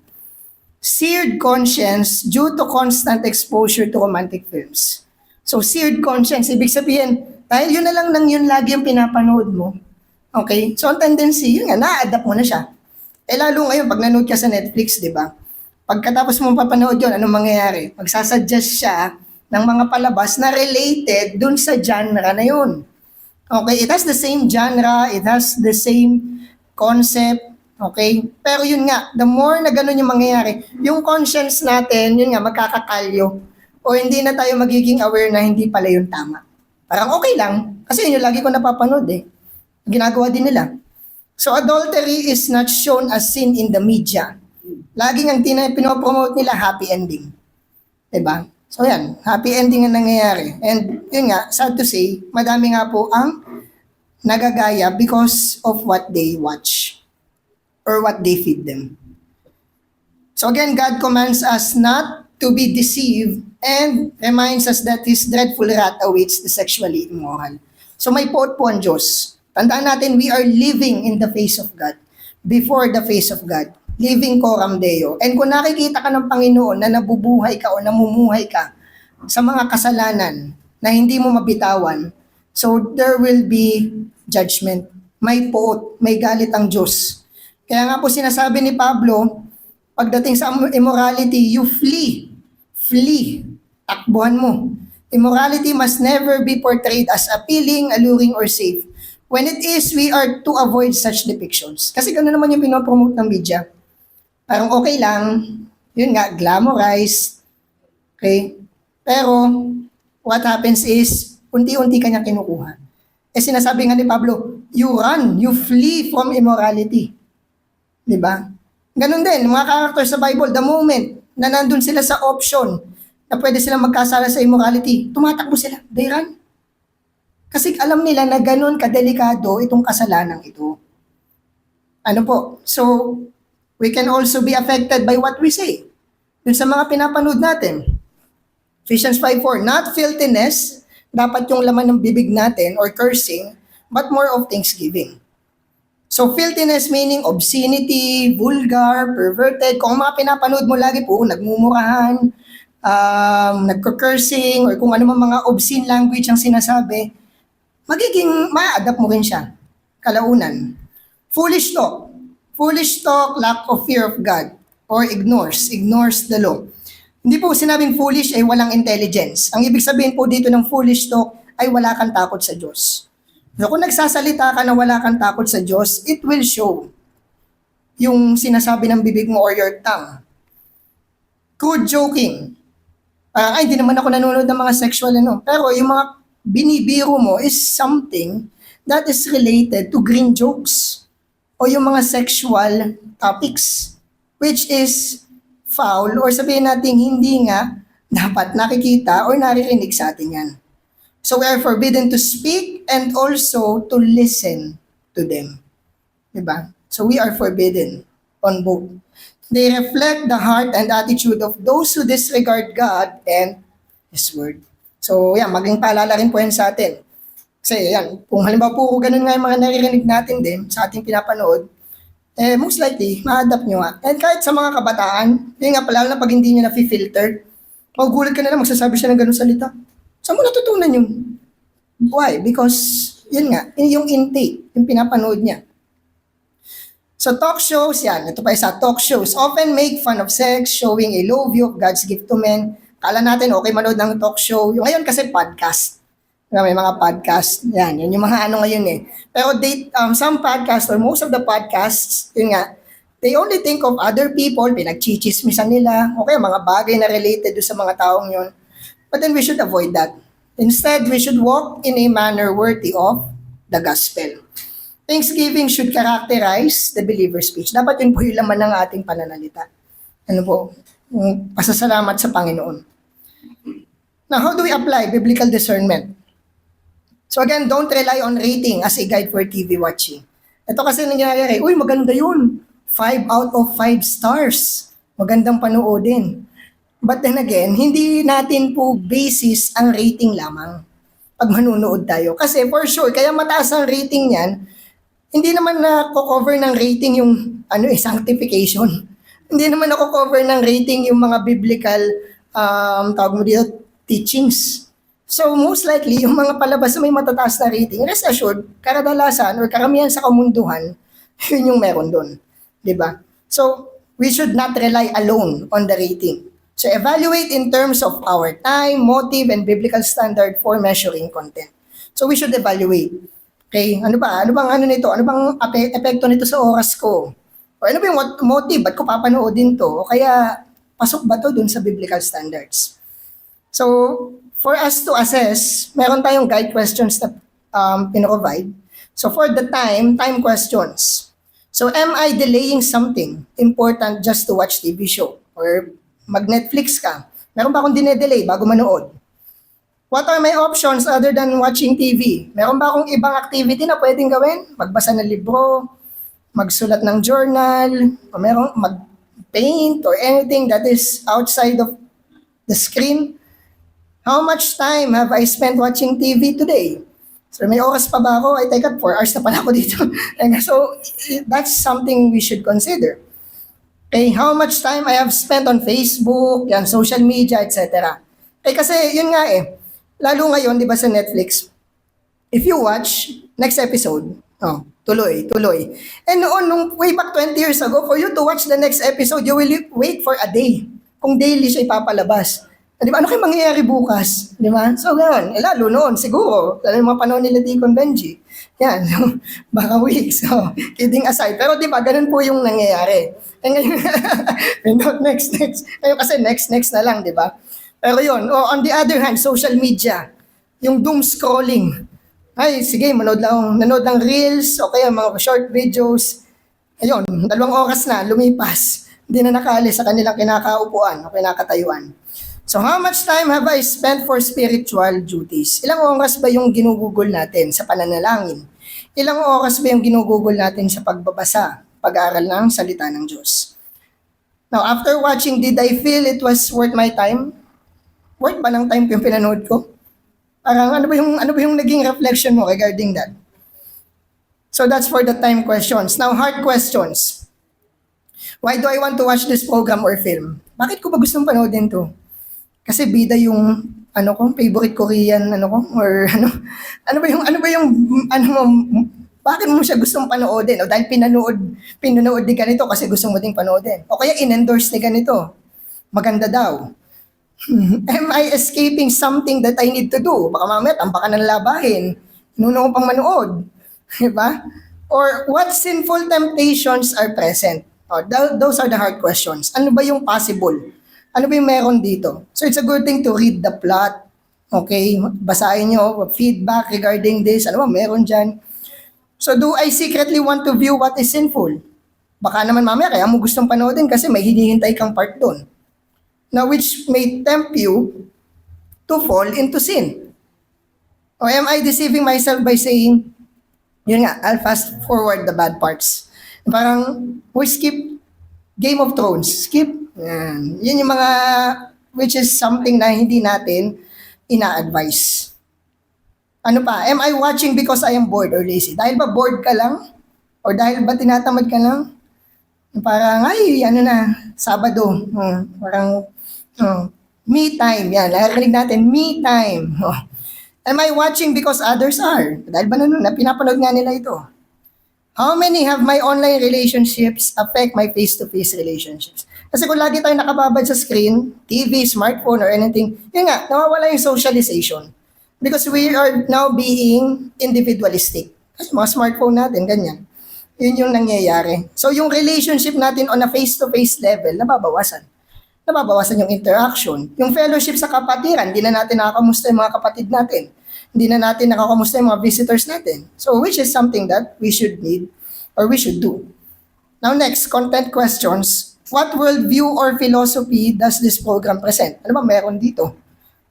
Seared conscience due to constant exposure to romantic films. So seared conscience, ibig sabihin, dahil yun na lang nang yun lagi yung pinapanood mo, okay? So ang tendency, yun nga, na-adapt mo na siya. Eh lalo ngayon, pag nanood ka sa Netflix, di ba? Pagkatapos mo papanood yun, anong mangyayari? Magsasuggest siya ng mga palabas na related dun sa genre na yun. Okay, it has the same genre, it has the same concept, okay? Pero yun nga, the more na ganun yung mangyayari, yung conscience natin, yun nga, magkakakalyo. O hindi na tayo magiging aware na hindi pala yung tama. Parang okay lang, kasi yun yung lagi ko napapanood eh. Ginagawa din nila. So adultery is not shown as sin in the media. Laging ang pinopromote nila, happy ending. Diba? So yan, happy ending ang nangyayari. And yun nga, sad to say, madami nga po ang nagagaya because of what they watch or what they feed them. So again, God commands us not to be deceived and reminds us that His dreadful wrath awaits the sexually immoral. So may quote po ang Diyos. Tandaan natin, we are living in the face of God, before the face of God. Living coram Deo. And kung nakikita ka ng Panginoon na nabubuhay ka o namumuhay ka sa mga kasalanan na hindi mo mabitawan, so there will be judgment. May poot, may galit ang Diyos. Kaya nga po sinasabi ni Pablo, pagdating sa immorality, you flee. Flee. Takbuhan mo. Immorality must never be portrayed as appealing, alluring, or safe. When it is, we are to avoid such depictions. Kasi gano'n naman yung pinopromote ng media. Parang okay lang, yun nga, glamorized, okay? Pero, what happens is, unti-unti kanya kinukuha. Eh sinasabi nga ni Pablo, you run, you flee from immorality. Diba? Ganun din, mga characters sa Bible, the moment na nandun sila sa option na pwede silang magkasala sa immorality, tumatakbo sila, they run. Kasi alam nila na ganun kadelikado itong kasalanan ito. Ano po? So, we can also be affected by what we say. Dun sa mga pinapanood natin. Ephesians 5:4, not filthiness, dapat yung laman ng bibig natin or cursing, but more of thanksgiving. So filthiness meaning obscenity, vulgar, perverted. Kung mga pinapanood mo lagi po, nagmumurahan, nagko-cursing, or kung ano mga obscene language ang sinasabi, magiging ma-adapt mo rin siya. Kalaunan. Foolish talk. Foolish talk, lack of fear of God, or ignores the law. Hindi po sinabing foolish ay walang intelligence. Ang ibig sabihin po dito ng foolish talk ay wala kang takot sa Diyos. So kung nagsasalita ka na wala kang takot sa Diyos, it will show yung sinasabi ng bibig mo or your tongue. Crude joking. Ay, hindi naman ako nanonood ng mga sexual pero yung mga binibiro mo is something that is related to green jokes o yung mga sexual topics, which is foul or sabihin natin hindi nga dapat nakikita or naririnig sa atin yan. So we are forbidden to speak and also to listen to them. Diba? So we are forbidden on both. They reflect the heart and attitude of those who disregard God and His Word. So yan, maging paalala rin po yan sa atin. Kasi yan, kung halimbawa po ganun nga yung mga naririnig natin din sa ating pinapanood, most likely, ma-adapt nyo nga. And kahit sa mga kabataan, yun nga pala na pag hindi nyo na-filter, magugulat ka na lang, magsasabi siya ng ganun salita. Saan mo natutunan yun? Why? Because, yun nga, yung intake, yung pinapanood niya. So talk shows, yan, ito pa isa, talk shows often make fun of sex, showing a low view of God's gift to men. Kala natin, okay manood ng talk show. Yung ngayon kasi podcast. May mga podcast, yan yung mga ngayon eh. Pero some podcasts or most of the podcasts, yun nga, they only think of other people, pinagchichismisan nila, okay, mga bagay na related sa mga taong yun. But then we should avoid that. Instead, we should walk in a manner worthy of the gospel. Thanksgiving should characterize the believer's speech. Dapat yun po yung laman ng ating pananalita. Ano po? Yung pasasalamat sa Panginoon. Now, how do we apply biblical discernment? So again, don't rely on rating as a guide for TV watching. Ito kasi nangyayari, uy, maganda yun. 5 out of 5 stars. Magandang panoodin. But then again, hindi natin po basis ang rating lamang pag manunood tayo. Kasi for sure, kaya mataas ang rating yan, hindi naman na-cover ng rating yung sanctification. Hindi naman na-cover ng rating yung mga biblical tawag mo dito, teachings. So most likely, yung mga palabas na may matataas na rating, rest assured, kadalasan or karamihan sa kamunduhan, yun yung meron doon. Diba? So we should not rely alone on the rating. So evaluate in terms of our time, motive, and biblical standard for measuring content. So we should evaluate. Okay, ano ba? Ano bang nito? Ano bang epekto nito sa oras ko? O ano ba yung motive? Ba't ko papanoodin to? O kaya pasok ba to dun sa biblical standards? So for us to assess, meron tayong guide questions na pinrovide. So for the time questions. So am I delaying something important just to watch TV show? Or mag-Netflix ka? Meron ba akong dinedelay bago manood? What are my options other than watching TV? Meron ba akong ibang activity na pwedeng gawin? Magbasa ng libro, magsulat ng journal, o meron mag-paint or anything that is outside of the screen? How much time have I spent watching TV today? So may oras pa ba ako? Ay, teka, 4 hours na pala ako dito. So that's something we should consider. Okay, how much time I have spent on Facebook, yan, social media, etc. Eh kasi yun nga lalo ngayon, di ba sa Netflix, if you watch, next episode, tuloy. And noon, nung way back 20 years ago, for you to watch the next episode, you will wait for a day. Kung daily siya ipapalabas. Di ba? Ano kayo mangyayari bukas? Di ba? So, gano'n. Lalo noon, siguro, lalo yung mga panahon nila Deacon Benji. Yan, baka weeks. So, kidding aside. Pero di ba, ganun po yung nangyayari. And ngayon, next. Ngayon kasi next na lang, di ba? Pero yun, on the other hand, social media, yung doom scrolling. Ay, sige, nanood ng reels, o kaya mga short videos. Ayun, 2 oras na, lumipas. Hindi na nakaalis sa kanilang kinakaupuan o kinakatayuan. So how much time have I spent for spiritual duties? Ilang oras ba yung ginugugol natin sa pananalangin? Ilang oras ba yung ginugugol natin sa pagbabasa, pag-aaral ng salita ng Diyos? Now, after watching, did I feel it was worth my time? Worth ba ng time ko yung pinanood ko? Parang ano ba yung naging reflection mo regarding that? So that's for the time questions. Now, heart questions. Why do I want to watch this program or film? Bakit ko ba gustong panoodin to? Kasi bida yung favorite Korean or bakit mo siya gustong panoodin? O dahil pinanood ni ganito kasi gusto mo ding panoodin. O kaya in-endorse ni ganito. Maganda daw. Am I escaping something that I need to do? Baka mamaya tambakan ng labahin. Inuuna ko pang manood. Diba? Or what sinful temptations are present? Those are the hard questions. Ano ba yung possible? Ano ba yung meron dito? So it's a good thing to read the plot. Okay? Basahin nyo, feedback regarding this. Ano ba meron dyan? So do I secretly want to view what is sinful? Baka naman mamaya kaya mo gustong panoodin kasi may hinihintay kang part doon. Now, which may tempt you to fall into sin? Or am I deceiving myself by saying, yun nga, I'll fast forward the bad parts. Parang, we skip Game of Thrones. Skip. Yan. Yun yung mga, which is something na hindi natin ina-advise. Ano pa? Am I watching because I am bored or lazy? Dahil ba bored ka lang? Or dahil ba tinatamad ka lang? Parang, Sabado. Parang, me time. Yan, narinig natin, me time. Am I watching because others are? Dahil ba pinapanood nga nila ito? How many have my online relationships affect my face-to-face relationships? Kasi kung lagi tayo nakababad sa screen, TV, smartphone, or anything, yun nga, nawawala yung socialization. Because we are now being individualistic. Kasi mga smartphone natin, ganyan. Yun yung nangyayari. So yung relationship natin on a face-to-face level, nababawasan yung interaction. Yung fellowship sa kapatiran, hindi na natin nakakamusta yung mga kapatid natin. Hindi na natin nakakamusta yung mga visitors natin. So which is something that we should need or we should do. Now next, content questions. What worldview or philosophy does this program present? Ano ba meron dito?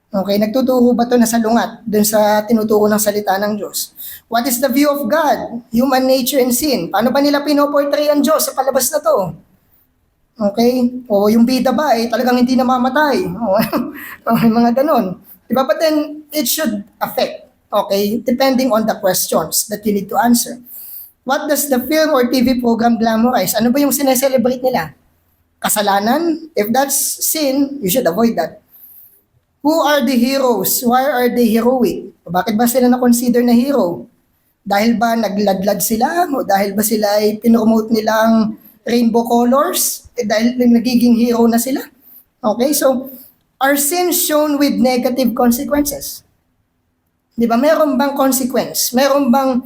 Okay, nagtuturo ba ito na salungat dun sa tinuturo ng salita ng Diyos? What is the view of God, human nature and sin? Paano ba nila pinoportray ang Diyos sa palabas na to? Okay? O yung bida ba talagang hindi namamatay? O mga ganon. Diba? But then, it should affect, okay, depending on the questions that you need to answer. What does the film or TV program glamorize? Ano ba yung sineselebrate nila? Kasalanan? If that's sin, you should avoid that. Who are the heroes? Why are they heroic? Bakit ba sila na-consider na hero? Dahil ba nagladlad sila? O dahil ba sila ay pinromote nilang rainbow colors? Dahil nagiging hero na sila? Okay, so, are sins shown with negative consequences? Di ba? Meron bang consequence? Meron bang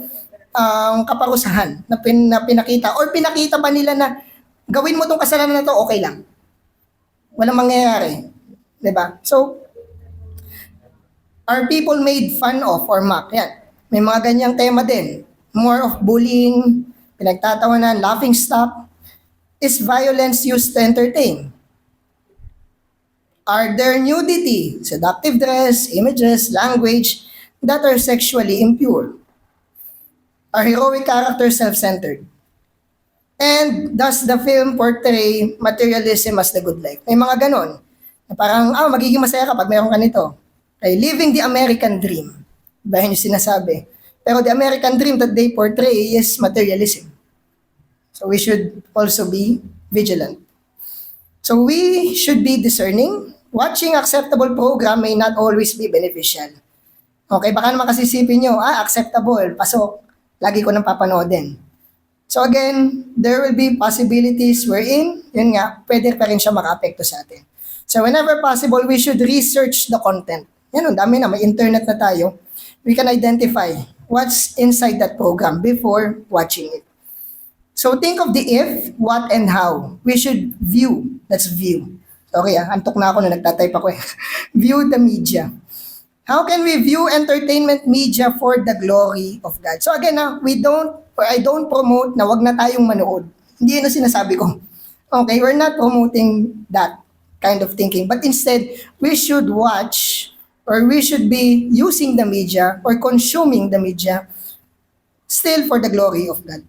kaparusahan na pinakita? Or pinakita ba nila na gawin mo tong kasalanan na to, okay lang? Walang mangyayari. Di ba? So, are people made fun of or mock? Yan. May mga ganyang tema din. More of bullying, pinagtatawanan, laughing stock. Is violence used to entertain? Are there nudity, seductive dress, images, language that are sexually impure? Are heroic characters self-centered? And does the film portray materialism as the good life? May mga ganon. Parang, magiging masaya kapag mayroon ka nito. Okay, living the American dream. Diba yun yung sinasabi? Pero the American dream that they portray is materialism. So we should also be vigilant. So we should be discerning. Watching acceptable program may not always be beneficial. Okay, baka naman kasi isipin nyo, acceptable, pasok. Lagi ko nang papanoodin. So again, there will be possibilities wherein, yun nga, pwede pa rin siya maka-apekto sa atin. So whenever possible, we should research the content. Yan, ang dami na, may internet na tayo. We can identify what's inside that program before watching it. So think of the if, what, and how. We should view. That's view. Okay, antok na ako na nagtatype ako. View the media. How can we view entertainment media for the glory of God? So again, I don't promote na wag na tayong manood. Hindi yun ang sinasabi ko. Okay, we're not promoting that kind of thinking. But instead, we should watch or we should be using the media or consuming the media still for the glory of God.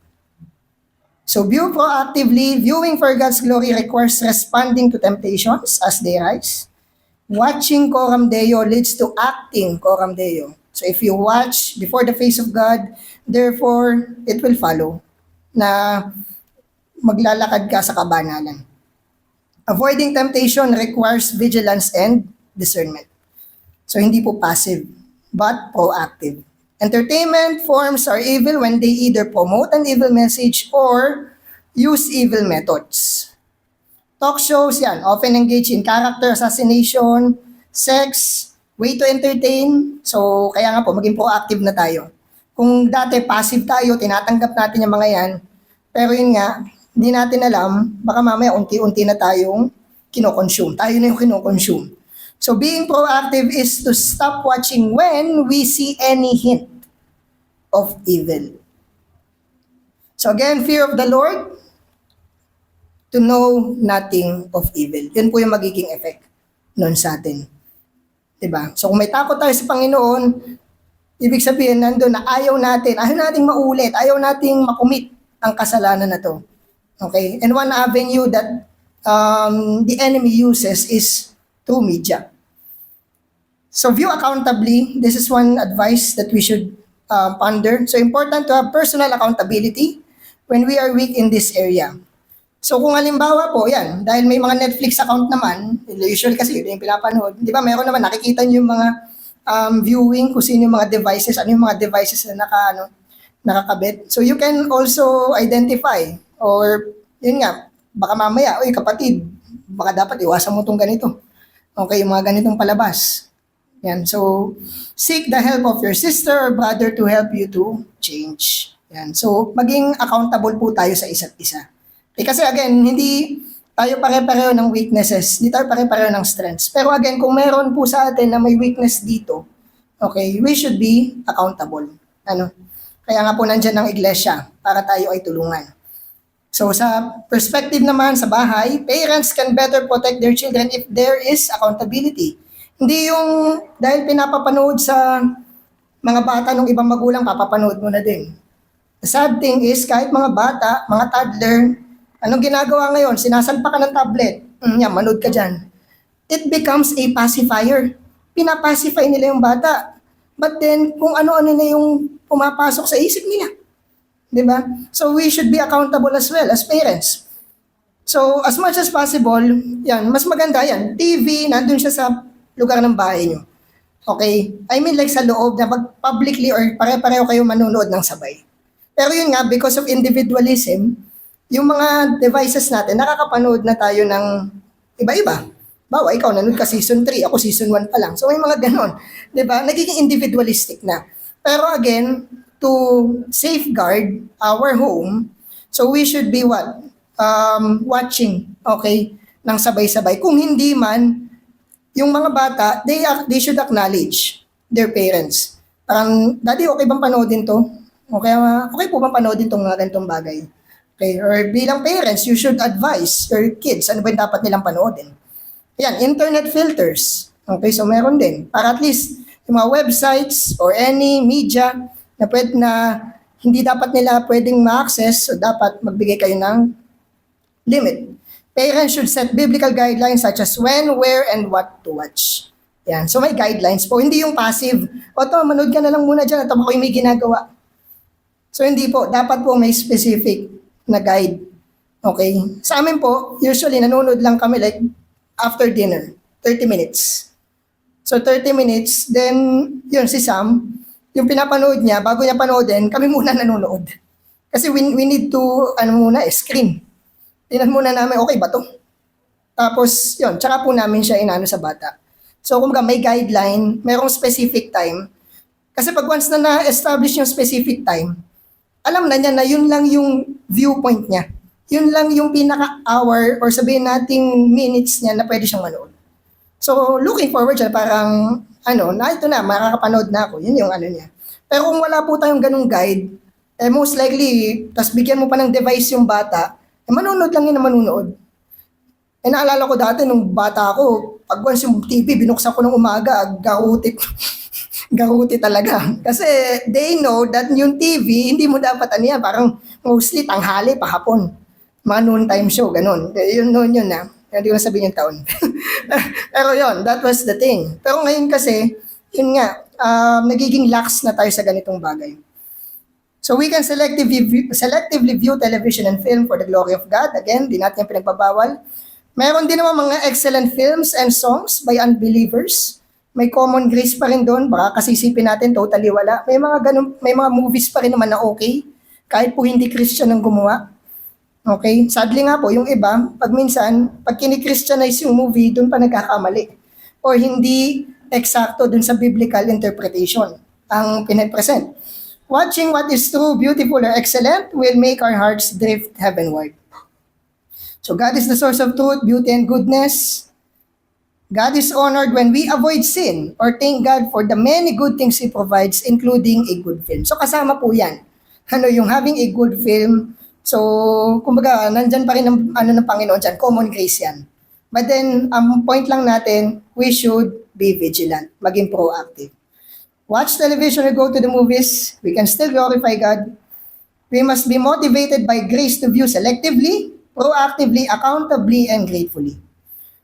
So view proactively. Viewing for God's glory requires responding to temptations as they rise. Watching Coram Deo leads to acting Coram Deo. So if you watch before the face of God, therefore, it will follow na maglalakad ka sa kabanalan. Avoiding temptation requires vigilance and discernment. So hindi po passive, but proactive. Entertainment forms are evil when they either promote an evil message or use evil methods. Talk shows, yan, often engage in character assassination, sex, way to entertain. So, kaya nga po, maging proactive na tayo. Kung dati passive tayo, tinatanggap natin yung mga yan, pero yun nga, hindi natin alam, baka mamaya unti-unti na tayong kinoconsume. Tayo na yung kinoconsume. So, being proactive is to stop watching when we see any hint of evil. So again, fear of the Lord, to know nothing of evil. Yun po yung magiging effect nun sa atin. Diba? So kung may takot tayo sa Panginoon, ibig sabihin nandun na ayaw nating maulit, ayaw nating makumit ang kasalanan na to. Okay? And one avenue that the enemy uses is through media. So view accountably. This is one advice that we should ponder. So important to have personal accountability when we are weak in this area. So kung halimbawa po, yan, dahil may mga Netflix account naman, usually kasi yun yung pinapanood, di ba meron naman, nakikita nyo yung mga viewing, kung sino yung mga devices, ano yung mga devices na nakakabit. So you can also identify, or yun nga, baka mamaya, oy kapatid, baka dapat iwasan mo tong ganito. Okay, yung mga ganitong palabas. Yan, so seek the help of your sister or brother to help you to change. Yan, so maging accountable po tayo sa isa't isa. Kasi again, hindi tayo pare-pareho ng weaknesses, hindi tayo pare-pareho ng strengths. Pero again, kung meron po sa atin na may weakness dito, Okay, we should be accountable. Ano? Kaya nga po nandyan ang iglesia para tayo ay tulungan. So sa perspective naman sa bahay, parents can better protect their children if there is accountability. Hindi yung dahil pinapapanood sa mga bata ng ibang magulang, papapanood mo na din. The sad thing is, kahit mga bata, mga toddler, anong ginagawa ngayon? Sinasalpa ka ng tablet. Yan, manood ka dyan. It becomes a pacifier. Pinapacify nila yung bata. But then, kung ano-ano na yung pumapasok sa isip nila. Diba? So, we should be accountable as well as parents. So, as much as possible, yan, mas maganda yan. TV, nandun siya sa lugar ng bahay nyo. Okay? I mean like sa loob na publicly or pare-pareho kayo manunood ng sabay. Pero yun nga, because of individualism, yung mga devices natin, nakakapanood na tayo ng iba-iba. Bawa, ikaw nanood ka season 3, ako season 1 pa lang. So may mga ganon. Diba? Nagiging individualistic na. Pero again, to safeguard our home, so we should be what? Watching, okay, ng sabay-sabay. Kung hindi man, yung mga bata, they should acknowledge their parents. Parang, Daddy, okay bang panoodin to? Okay po bang panoodin tong mga ganitong bagay? Okay, or bilang parents, you should advise your kids ano ba yung dapat nilang panoodin. Yan, internet filters. Okay, so meron din. Para at least, yung mga websites or any media na hindi dapat nila pwedeng ma-access, so dapat magbigay kayo ng limit. Parents should set biblical guidelines such as when, where, and what to watch. Yan. So may guidelines po. Hindi yung passive. O to, manood ka na lang muna dyan at ako'y may ginagawa. So hindi po. Dapat po may specific na guide. Okay? Sa amin po, usually nanonood lang kami like after dinner. 30 minutes. So 30 minutes, then yun si Sam, yung pinapanood niya, bago niya panoodin, kami muna nanonood. Kasi we need to, screen. Tingnan muna namin, okay ba to? Tapos, yun, tsaka po namin siya inano sa bata. So, kumbaga may guideline, merong specific time. Kasi pag once na na-establish yung specific time, alam na niya na yun lang yung viewpoint niya. Yun lang yung pinaka-hour or sabihin nating minutes niya na pwede siyang manood. So, looking forward siya, parang, ito na, makakapanood na ako. Yun yung niya. Pero kung wala po tayong ganung guide, most likely, tas bigyan mo pa ng device yung bata, manonood lang yun na manonood. Naalala ko dati, nung bata ako, pag once yung TV, binuksan ko ng umaga, gahutit. Gahuti talaga. Kasi they know that yung TV, hindi mo dapat parang mostly tanghali pa hapon. Mga noon time show, ganun. Yun na. Hindi ko sabihin yung taon. Pero yun, that was the thing. Pero ngayon kasi, yun nga, nagiging lax na tayo sa ganitong bagay. So we can selectively view television and film for the glory of God. Again, di natin pinagbabawal. Meron din naman mga excellent films and songs by unbelievers. May common grace pa rin doon. Baka kasisipin natin, totally wala. May mga movies pa rin naman na okay. Kahit po hindi Christian ang gumawa. Okay? Sadly nga po, yung iba, pag kini-Christianize yung movie, doon pa nagkakamali. Or hindi eksakto doon sa biblical interpretation ang pinapresent. Watching what is true, beautiful, or excellent will make our hearts drift heavenward. So God is the source of truth, beauty, and goodness. God is honored when we avoid sin or thank God for the many good things He provides, including a good film. So kasama po yan. Yung having a good film. So, kumbaga, nandyan pa rin ng Panginoon dyan. Common grace yan. But then, ang point lang natin, we should be vigilant. Maging proactive. Watch television or go to the movies. We can still glorify God. We must be motivated by grace to view selectively, proactively, accountably, and gratefully.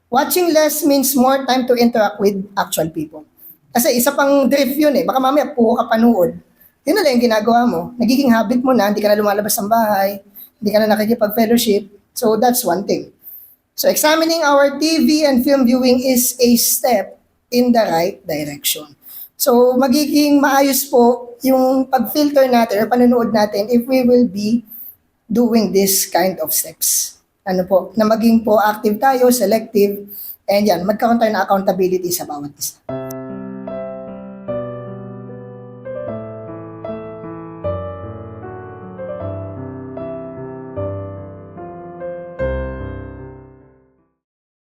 Watching less means more time to interact with actual people. Kasi isa pang drift yun Baka mamaya puro ka panood. Yun na lang yung ginagawa mo. Nagiging habit mo na, hindi ka na lumalabas ng bahay, hindi ka na nakikipag-fellowship. So that's one thing. So examining our TV and film viewing is a step in the right direction. So magiging maayos po yung pag-filter natin or panonood natin if we will be doing this kind of steps. Na maging proactive tayo, selective, and yan, magkaroon tayo ng accountability sa bawat isa.